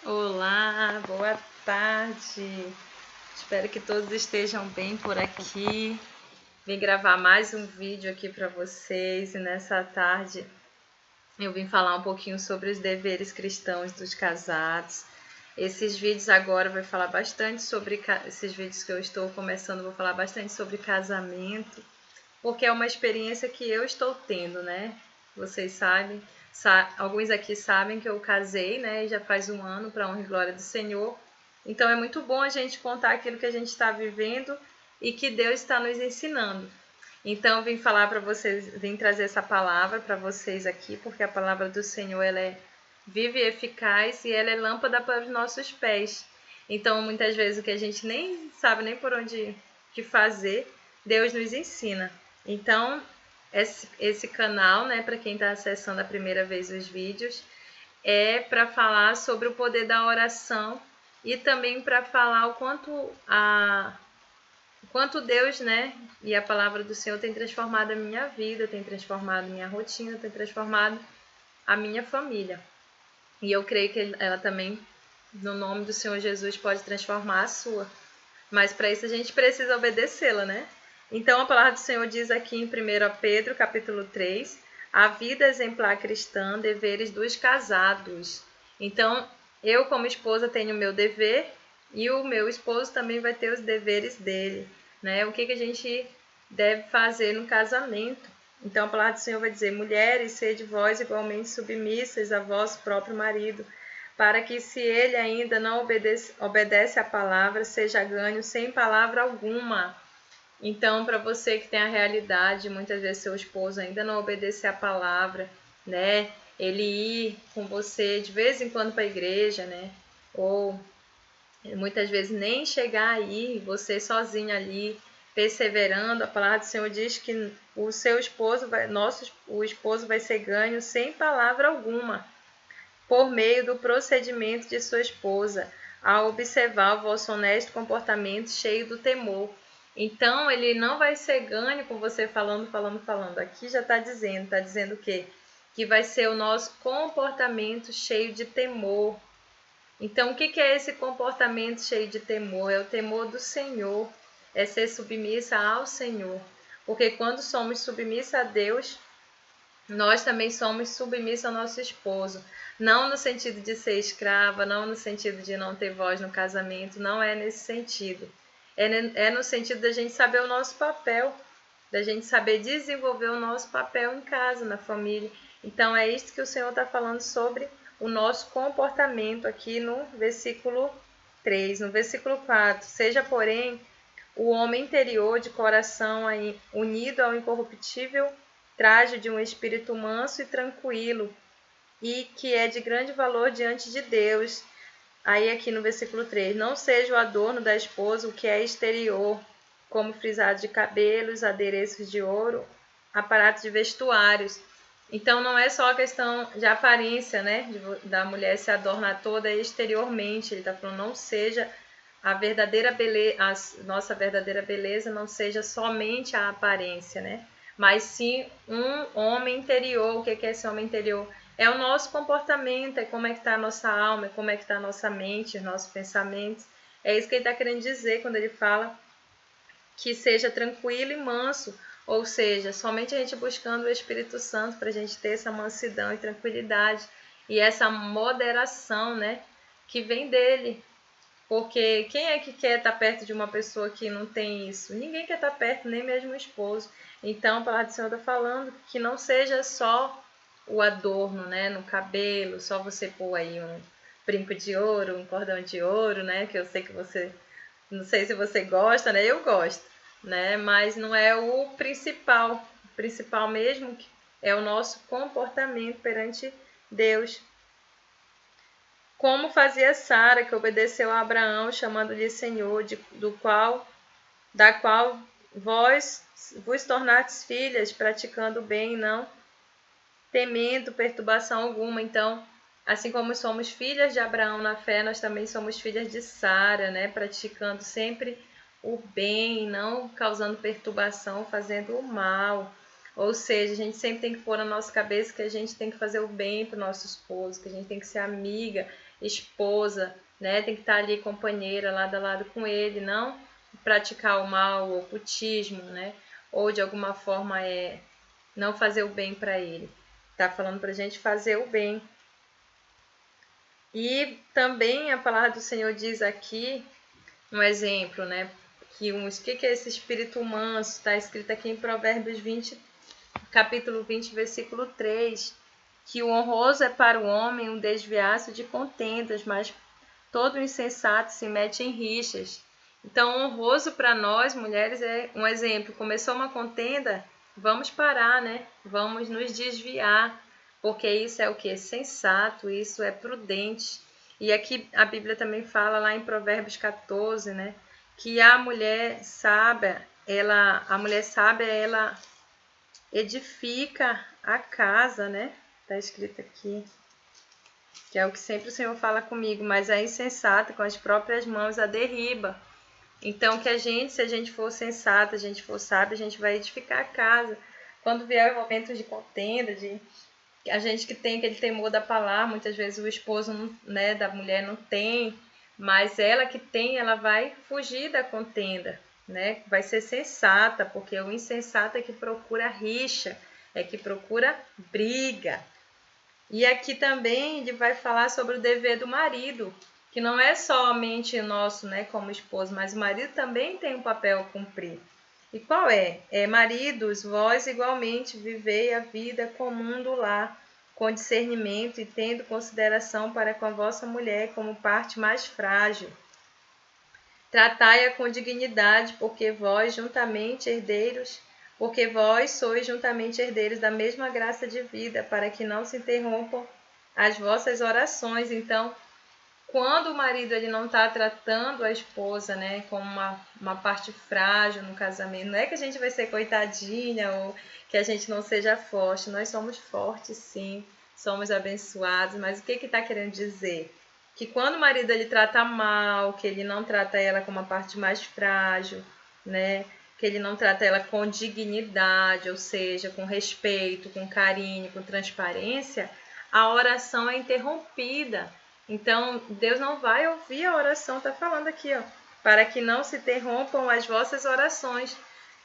Olá, boa tarde. Espero que todos estejam bem por aqui. Vim gravar mais um vídeo aqui para vocês e nessa tarde eu vim falar um pouquinho sobre os deveres cristãos dos casados. Esses vídeos agora vai falar bastante sobre esses vídeos que eu estou começando, vou falar bastante sobre casamento, porque é uma experiência que eu estou tendo, né? Vocês sabem, alguns aqui sabem que eu casei, né? E já faz um ano, para honra e glória do Senhor. Então é muito bom a gente contar aquilo que a gente está vivendo e que Deus está nos ensinando. Então eu vim falar para vocês, vim trazer essa palavra para vocês aqui, porque a palavra do Senhor ela é viva e eficaz e ela é lâmpada para os nossos pés. Então muitas vezes o que a gente nem sabe nem por onde que fazer, Deus nos ensina. Então, esse canal, né, para quem está acessando a primeira vez os vídeos, é para falar sobre o poder da oração e também para falar o quanto Deus, né, e a palavra do Senhor tem transformado a minha vida, tem transformado a minha rotina, tem transformado a minha família. E eu creio que ela também, no nome do Senhor Jesus, pode transformar a sua. Mas para isso a gente precisa obedecê-la, né? Então a palavra do Senhor diz aqui em 1 Pedro, capítulo 3, a vida exemplar cristã, deveres dos casados. Então, eu como esposa tenho o meu dever e o meu esposo também vai ter os deveres dele, né? O que a gente deve fazer no casamento. Então a palavra do Senhor vai dizer, mulheres, sede vós igualmente submissas a vosso próprio marido, para que se ele ainda não obedece à palavra, seja ganho sem palavra alguma. Então, para você que tem a realidade, muitas vezes seu esposo ainda não obedece à palavra, né? Ele ir com você de vez em quando para a igreja, né? Ou muitas vezes nem chegar aí, você sozinho ali, perseverando. A palavra do Senhor diz que o seu esposo, o esposo vai ser ganho sem palavra alguma, por meio do procedimento de sua esposa, ao observar o vosso honesto comportamento cheio do temor. Então, ele não vai ser ganho com você falando. Aqui já está dizendo o quê? Que vai ser o nosso comportamento cheio de temor. Então, o que é esse comportamento cheio de temor? É o temor do Senhor, é ser submissa ao Senhor. Porque quando somos submissa a Deus, nós também somos submissos ao nosso esposo. Não no sentido de ser escrava, não no sentido de não ter voz no casamento, não é nesse sentido. É no sentido da gente saber o nosso papel, da gente saber desenvolver o nosso papel em casa, na família. Então é isso que o Senhor está falando sobre o nosso comportamento aqui no versículo 3. No versículo 4, seja, porém, o homem interior de coração unido ao incorruptível traje de um espírito manso e tranquilo, e que é de grande valor diante de Deus. Aí aqui no versículo 3, não seja o adorno da esposa o que é exterior, como frisado de cabelos, adereços de ouro, aparatos de vestuários. Então não é só a questão de aparência, né, da mulher se adornar toda exteriormente. Ele está falando, não seja a verdadeira beleza, a nossa verdadeira beleza não seja somente a aparência, né? Mas sim um homem interior. O que é esse homem interior? É o nosso comportamento, é como é que está a nossa alma, é como é que está a nossa mente, os nossos pensamentos. É isso que ele está querendo dizer quando ele fala que seja tranquilo e manso, ou seja, somente a gente buscando o Espírito Santo para a gente ter essa mansidão e tranquilidade e essa moderação, né, que vem dele. Porque quem é que quer estar perto de uma pessoa que não tem isso? Ninguém quer estar perto, nem mesmo o esposo. Então, a palavra do Senhor está falando que não seja só o adorno, né, no cabelo, só você pôr aí um brinco de ouro, um cordão de ouro, né, que eu sei que você, não sei se você gosta, né, eu gosto, né, mas não é o principal. O principal mesmo é o nosso comportamento perante Deus. Como fazia Sara, que obedeceu a Abraão, chamando-lhe Senhor, da qual vós vos tornastes filhas, praticando o bem e não temendo perturbação alguma. Então, assim como somos filhas de Abraão na fé, nós também somos filhas de Sara, né? Praticando sempre o bem, não causando perturbação, fazendo o mal. Ou seja, a gente sempre tem que pôr na nossa cabeça que a gente tem que fazer o bem para o nosso esposo, que a gente tem que ser amiga, esposa, né? Tem que estar ali companheira, lado a lado com ele, não praticar o mal, o ocultismo, né? Ou de alguma forma não fazer o bem para ele. Tá falando para a gente fazer o bem. E também a palavra do Senhor diz aqui, um exemplo, né? Que é esse espírito manso? Está escrito aqui em Provérbios 20, capítulo 20, versículo 3, que o honroso é para o homem um desviar-se de contendas, mas todo insensato se mete em rixas. Então, honroso para nós, mulheres, é um exemplo. Começou uma contenda, vamos parar, né? Vamos nos desviar, porque isso é o que? Sensato, isso é prudente. E aqui a Bíblia também fala lá em Provérbios 14, né? Que a mulher sábia, ela edifica a casa, né? Tá escrito aqui. Que é o que sempre o Senhor fala comigo, mas a insensata com as próprias mãos a derriba. Então, que se a gente for sensata, a gente for sábia, a gente vai edificar a casa. Quando vier momentos de contenda, a gente que tem aquele temor da palavra, muitas vezes o esposo, né, da mulher não tem, mas ela que tem, ela vai fugir da contenda, né? Vai ser sensata, porque o insensato é que procura rixa, é que procura briga. E aqui também ele vai falar sobre o dever do marido, que não é somente nosso, né, como esposo, mas o marido também tem um papel a cumprir. E qual é? Maridos, vós igualmente vivei a vida comum do lar, com discernimento e tendo consideração para com a vossa mulher como parte mais frágil. Tratai-a com dignidade, porque vós sois juntamente herdeiros da mesma graça de vida, para que não se interrompam as vossas orações. Então, quando o marido ele não está tratando a esposa, né, como uma parte frágil no casamento, não é que a gente vai ser coitadinha ou que a gente não seja forte. Nós somos fortes, sim, somos abençoados, mas o que está querendo dizer? Que quando o marido ele trata mal, que ele não trata ela como a parte mais frágil, né, que ele não trata ela com dignidade, ou seja, com respeito, com carinho, com transparência, a oração é interrompida. Então, Deus não vai ouvir a oração, está falando aqui, ó, para que não se interrompam as vossas orações.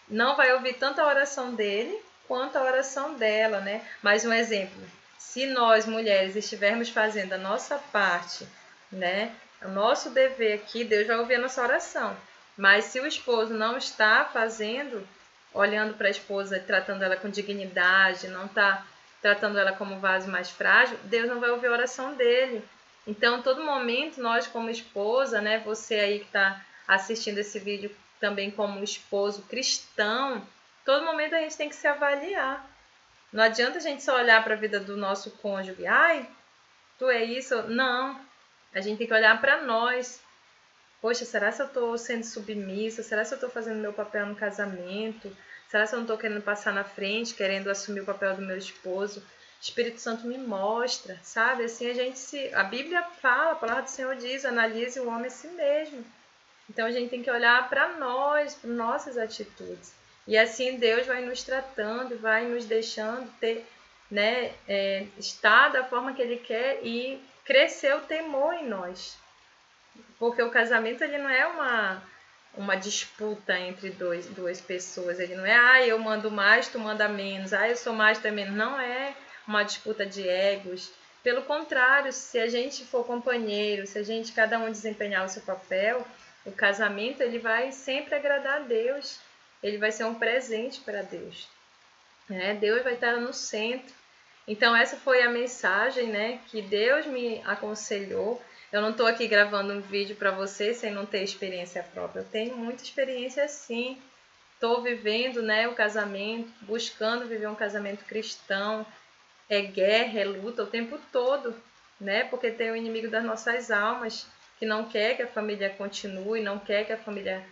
Não vai ouvir tanto a oração dele quanto a oração dela, né? Mais um exemplo, se nós, mulheres, estivermos fazendo a nossa parte, né? O nosso dever aqui, Deus vai ouvir a nossa oração. Mas se o esposo não está fazendo, olhando para a esposa, tratando ela com dignidade, não está tratando ela como vaso mais frágil, Deus não vai ouvir a oração dele. Então, todo momento, nós como esposa, né, você aí que está assistindo esse vídeo também como esposo cristão, todo momento a gente tem que se avaliar. Não adianta a gente só olhar para a vida do nosso cônjuge, ai, tu é isso? Não, a gente tem que olhar para nós. Poxa, será que eu estou sendo submissa? Será que eu estou fazendo meu papel no casamento? Será que eu não estou querendo passar na frente, querendo assumir o papel do meu esposo? O Espírito Santo me mostra, sabe? Assim a Bíblia fala, a palavra do Senhor diz, analise o homem a si mesmo. Então a gente tem que olhar para nós, para nossas atitudes. E assim Deus vai nos tratando, vai nos deixando ter, né, estar da forma que Ele quer e crescer o temor em nós. Porque o casamento ele não é uma disputa entre duas pessoas. Ele não é, eu mando mais, tu manda menos. Eu sou mais, tu é menos. Não é uma disputa de egos. Pelo contrário, se a gente for companheiro, se a gente cada um desempenhar o seu papel, o casamento ele vai sempre agradar a Deus. Ele vai ser um presente para Deus. Né? Deus vai estar no centro. Então essa foi a mensagem, né, que Deus me aconselhou. Eu não estou aqui gravando um vídeo para você sem não ter experiência própria. Eu tenho muita experiência sim. Estou vivendo, né, o casamento, buscando viver um casamento cristão. É guerra, é luta o tempo todo, né? Porque tem o inimigo das nossas almas que não quer que a família continue, não quer que a família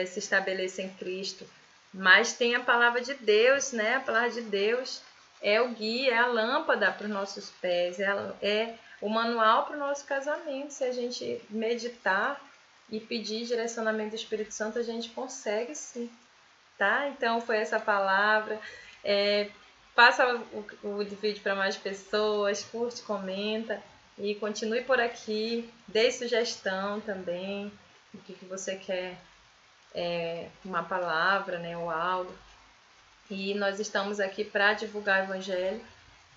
se estabeleça em Cristo. Mas tem a palavra de Deus, né? A palavra de Deus é o guia, é a lâmpada para os nossos pés, é o manual para o nosso casamento. Se a gente meditar e pedir direcionamento do Espírito Santo, a gente consegue sim, tá? Então foi essa palavra. Passa o vídeo para mais pessoas, curte, comenta e continue por aqui. Dê sugestão também, o que você quer, uma palavra, né, ou algo. E nós estamos aqui para divulgar o Evangelho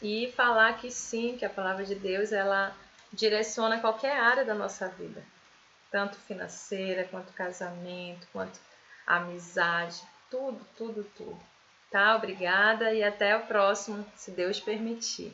e falar que sim, que a palavra de Deus ela direciona qualquer área da nossa vida, tanto financeira, quanto casamento, quanto amizade, tudo, tudo, tudo. Tá? Obrigada e até o próximo, se Deus permitir.